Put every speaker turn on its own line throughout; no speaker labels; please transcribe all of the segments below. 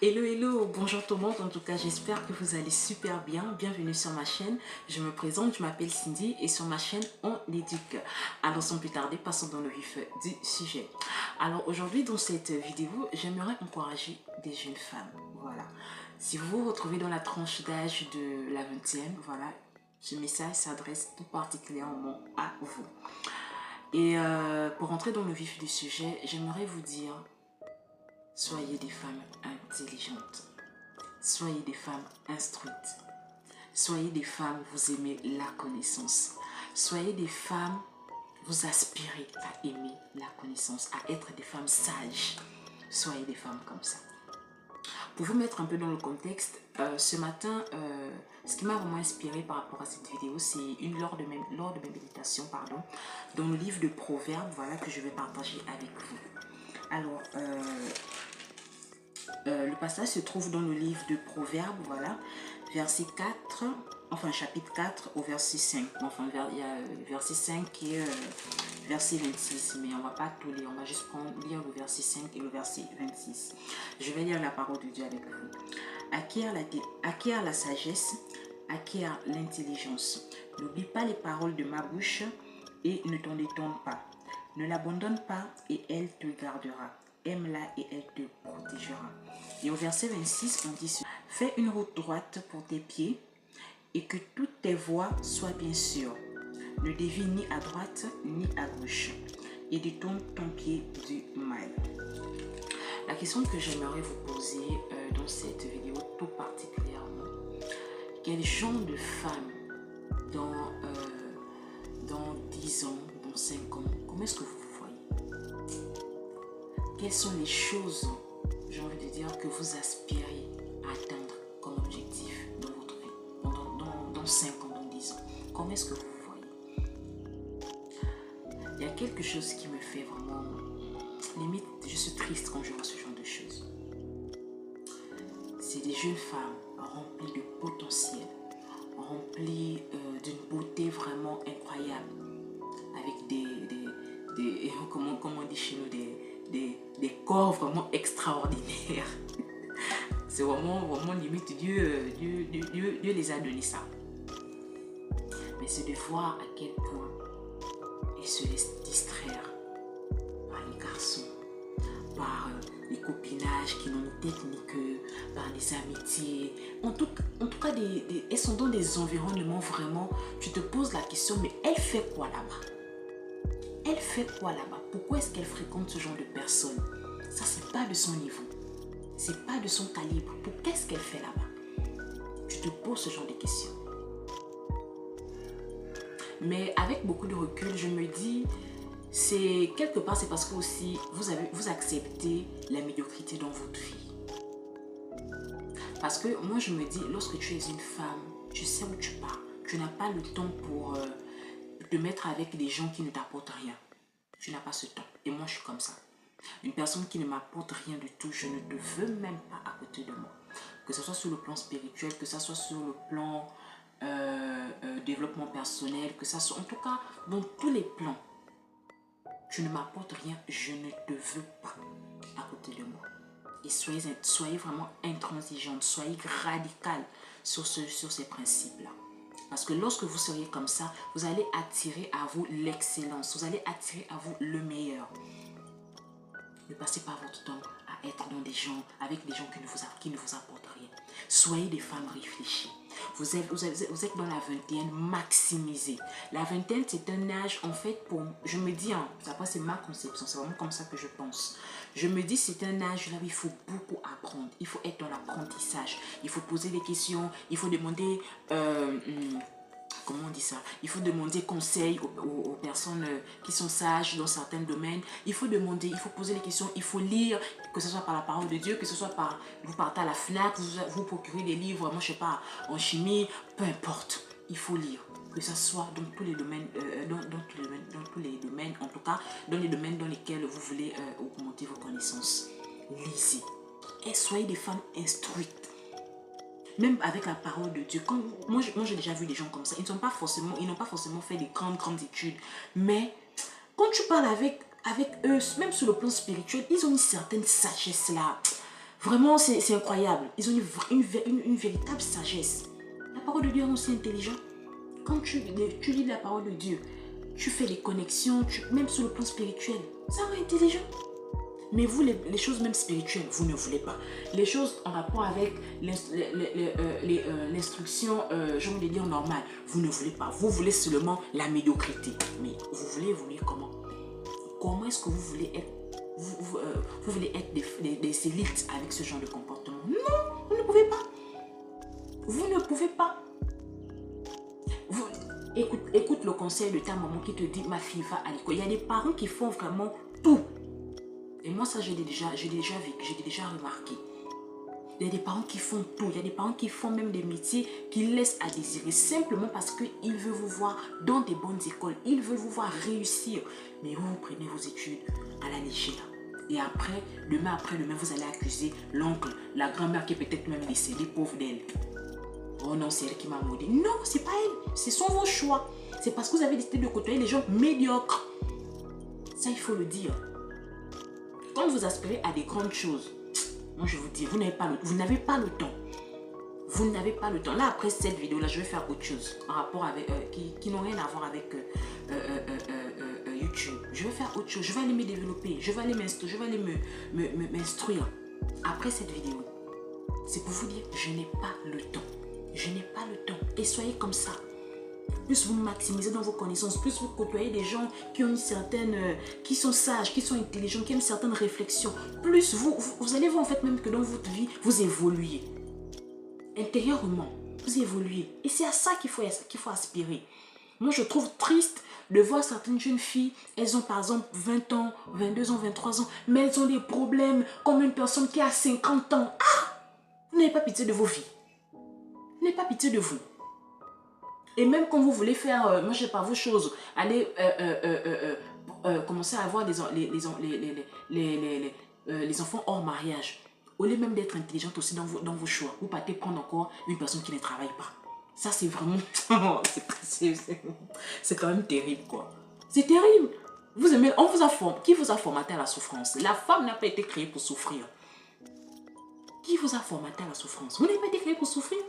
Hello, hello, bonjour tout le monde, en tout cas j'espère que vous allez super bien, bienvenue sur ma chaîne, je me présente, je m'appelle Cindy et sur ma chaîne on éduque. Alors sans plus tarder, passons dans le vif du sujet. Alors aujourd'hui dans cette vidéo, j'aimerais encourager des jeunes femmes, voilà. Si vous vous retrouvez dans la tranche d'âge de la vingtaine, voilà, ce message s'adresse tout particulièrement à vous. Et pour entrer dans le vif du sujet, j'aimerais vous dire, soyez des femmes intelligentes. Soyez des femmes instruites. Soyez des femmes, vous aimez la connaissance. Soyez des femmes, vous aspirez à aimer la connaissance, à être des femmes sages. Soyez des femmes comme ça. Pour vous mettre un peu dans le contexte, ce matin, ce qui m'a vraiment inspiré par rapport à cette vidéo, c'est lors de mes méditations, dans le livre de Proverbes, voilà, que je vais partager avec vous. Alors, le passage se trouve dans le livre de Proverbes, voilà, verset 4, enfin chapitre 4 au verset 5. Enfin, il y a verset 5 qui est verset 26, mais on ne va pas tout lire, on va juste lire le verset 5 et le verset 26. Je vais lire la parole de Dieu avec vous. Acquiert la sagesse, acquiert l'intelligence. N'oublie pas les paroles de ma bouche et ne t'en détourne pas. Ne l'abandonne pas et elle te gardera. Aime-la et elle te protégera. Et au verset 26, on dit: fais une route droite pour tes pieds et que toutes tes voies soient bien sûres. Ne dévie ni à droite ni à gauche et détourne ton pied du mal. La question que j'aimerais vous poser dans cette vidéo tout particulièrement, quel genre de femme dans 10 ans, dans 5 ans, comment est-ce que vous vous voyez? Quelles sont les choses, j'ai envie de dire, que vous aspirez à atteindre comme objectif dans votre vie, dans 5 ans, dans 10 ans? Comment est-ce que vous vous voyez? Il y a quelque chose qui me fait vraiment... Limite, je suis triste quand je vois ce genre de choses. C'est des jeunes femmes remplies de potentiel, remplies d'une beauté vraiment incroyable, avec comment on dit chez nous, des corps vraiment extraordinaires. C'est vraiment limite, Dieu les a donné ça. Mais c'est de voir à quel point ils se laissent distraire par les garçons, par les copinages qui n'ont ni tête ni queue, par les amitiés. En tout cas, elles sont dans des environnements vraiment, tu te poses la question, mais elle fait quoi là-bas? Elle fait quoi là-bas? Pourquoi est-ce qu'elle fréquente ce genre de personnes? Ça, c'est pas de son niveau. C'est pas de son calibre. Pour qu'est-ce qu'elle fait là-bas? Tu te poses ce genre de questions. Mais avec beaucoup de recul, je me dis, c'est quelque part, c'est parce que aussi vous acceptez la médiocrité dans votre vie. Parce que moi, je me dis, lorsque tu es une femme, tu sais où tu pars. Tu n'as pas le temps pour te mettre avec des gens qui ne t'apportent rien. Tu n'as pas ce temps. Et moi, je suis comme ça. Une personne qui ne m'apporte rien du tout, je ne te veux même pas à côté de moi. Que ce soit sur le plan spirituel, que ce soit sur le plan développement personnel, que ce soit en tout cas dans tous les plans. Tu ne m'apportes rien, je ne te veux pas à côté de moi. Et soyez vraiment intransigeante, soyez radicale sur ces principes-là. Parce que lorsque vous seriez comme ça, vous allez attirer à vous l'excellence, vous allez attirer à vous le meilleur. Ne passez pas votre temps à être dans des gens, avec des gens qui ne vous apportent rien. Soyez des femmes réfléchies. Vous êtes dans la vingtaine, maximisez. La vingtaine, c'est un âge, en fait, je me dis, après c'est ma conception, c'est vraiment comme ça que je pense. Je me dis, c'est un âge là où il faut beaucoup apprendre. Il faut être dans l'apprentissage. Il faut poser des questions, il faut demander... comment on dit ça? Il faut demander conseil aux personnes qui sont sages dans certains domaines. Il faut poser des questions, il faut lire, que ce soit par la parole de Dieu, que ce soit par, vous partez à la FNAC, vous procurez des livres, moi je sais pas, en chimie, peu importe. Il faut lire, que ce soit dans tous les domaines, en tout cas, dans les domaines dans lesquels vous voulez augmenter vos connaissances. Lisez. Et soyez des femmes instruites. Même avec la parole de Dieu, moi j'ai déjà vu des gens comme ça, ils n'ont pas forcément fait des grandes études, mais quand tu parles avec eux, même sur le plan spirituel, ils ont une certaine sagesse là. Vraiment, c'est incroyable. Ils ont une véritable sagesse. La parole de Dieu est aussi intelligente. Quand tu lis la parole de Dieu, tu fais des connexions, même sur le plan spirituel, ça rend intelligent. Mais vous, les choses même spirituelles, vous ne voulez pas. Les choses en rapport avec l'instruction, je voulais dire normale, vous ne voulez pas. Vous voulez seulement la médiocrité. Mais vous voulez évoluer comment? Comment est-ce que vous voulez être? Vous voulez être des élites avec ce genre de comportement? Non, vous ne pouvez pas. Vous ne pouvez pas. Écoute le conseil de ta maman qui te dit, ma fille, va à l'école. Il y a des parents qui font vraiment tout. Et moi, ça, j'ai déjà remarqué. Il y a des parents qui font tout. Il y a des parents qui font même des métiers qui laissent à désirer. Simplement parce qu'ils veulent vous voir dans des bonnes écoles. Ils veulent vous voir réussir. Mais vous prenez vos études à la légère. Et après demain, vous allez accuser l'oncle, la grand-mère qui est peut-être même décédée, pauvre d'elle. Oh non, c'est elle qui m'a maudit. Non, c'est pas elle. Ce sont vos choix. C'est parce que vous avez décidé de côtoyer les gens médiocres. Ça, il faut le dire. Quand vous aspirez à des grandes choses, moi je vous dis, vous n'avez pas le temps. Vous n'avez pas le temps. Là, après cette vidéo-là, je vais faire autre chose en rapport avec qui n'ont rien à voir avec YouTube. Je vais faire autre chose. Je vais aller me développer. Je vais aller m'instruire. Après cette vidéo, c'est pour vous dire, je n'ai pas le temps. Je n'ai pas le temps. Et soyez comme ça. Plus vous maximisez dans vos connaissances, plus vous côtoyez des gens qui ont une certaine, qui sont sages, qui sont intelligents, qui ont une certaine réflexion, plus vous allez voir en fait même que dans votre vie, vous évoluez. Intérieurement, vous évoluez. Et c'est à ça qu'il faut aspirer. Moi, je trouve triste de voir certaines jeunes filles, elles ont par exemple 20 ans, 22 ans, 23 ans, mais elles ont des problèmes comme une personne qui a 50 ans. Ah! Vous n'avez pas pitié de vos vies. Vous n'avez pas pitié de vous. Et même quand vous voulez faire, moi je sais pas, vos choses, allez commencer à avoir les enfants hors mariage. Au lieu même d'être intelligente aussi dans vos choix, vous partez prendre encore une personne qui ne travaille pas. Ça c'est vraiment, c'est quand même terrible quoi. C'est terrible. Qui vous a formaté à la souffrance? La femme n'a pas été créée pour souffrir. Qui vous a formaté à la souffrance? Vous n'avez pas été créé pour souffrir.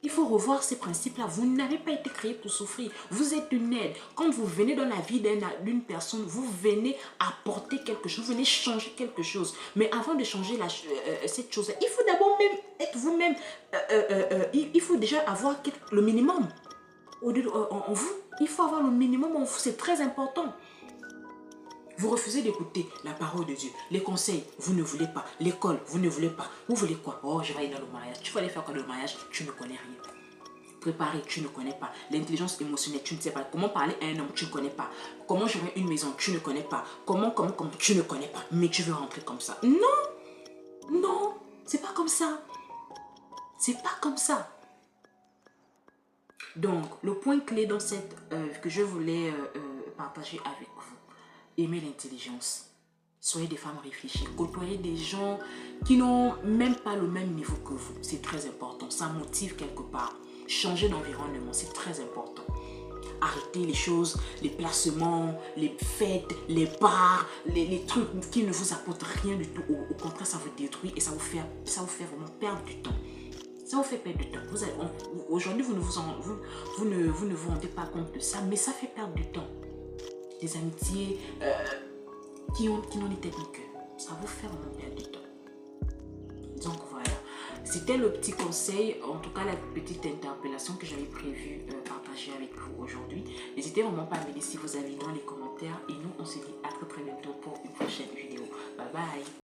Il faut revoir ces principes-là. Vous n'avez pas été créé pour souffrir. Vous êtes une aide. Quand vous venez dans la vie d'une personne, vous venez apporter quelque chose. Vous venez changer quelque chose. Mais avant de changer cette chose-là, il faut d'abord même être vous-même. Il faut déjà avoir le minimum. En vous, il faut avoir le minimum en vous. C'est très important. Vous refusez d'écouter la parole de Dieu. Les conseils, vous ne voulez pas. L'école, vous ne voulez pas. Vous voulez quoi? Oh, je vais aller dans le mariage. Tu vas aller faire quoi dans le mariage? Tu ne connais rien. Préparer, tu ne connais pas. L'intelligence émotionnelle, tu ne sais pas. Comment parler à un homme, tu ne connais pas. Comment gérer une maison, tu ne connais pas. Comment, tu ne connais pas. Mais tu veux rentrer comme ça. Non, non, c'est pas comme ça. C'est pas comme ça. Donc, le point clé dans cette que je voulais partager avec vous. Aimez l'intelligence. Soyez des femmes réfléchies. Côtoyez des gens qui n'ont même pas le même niveau que vous. C'est très important. Ça motive quelque part. Changez d'environnement. C'est très important. Arrêtez les choses, les placements, les fêtes, les bars, les trucs qui ne vous apportent rien du tout. Au contraire, ça vous détruit et ça vous fait vraiment perdre du temps. Ça vous fait perdre du temps. Aujourd'hui, vous ne vous rendez pas compte de ça, mais ça fait perdre du temps. Des amitiés qui n'ont ni tête ni queue. Ça vous fait vraiment perdre du temps. Donc voilà. C'était le petit conseil, en tout cas la petite interpellation que j'avais prévu partager avec vous aujourd'hui. N'hésitez vraiment pas à me dire si vous avez dans les commentaires. Et nous, on se dit à très bientôt pour une prochaine vidéo. Bye bye.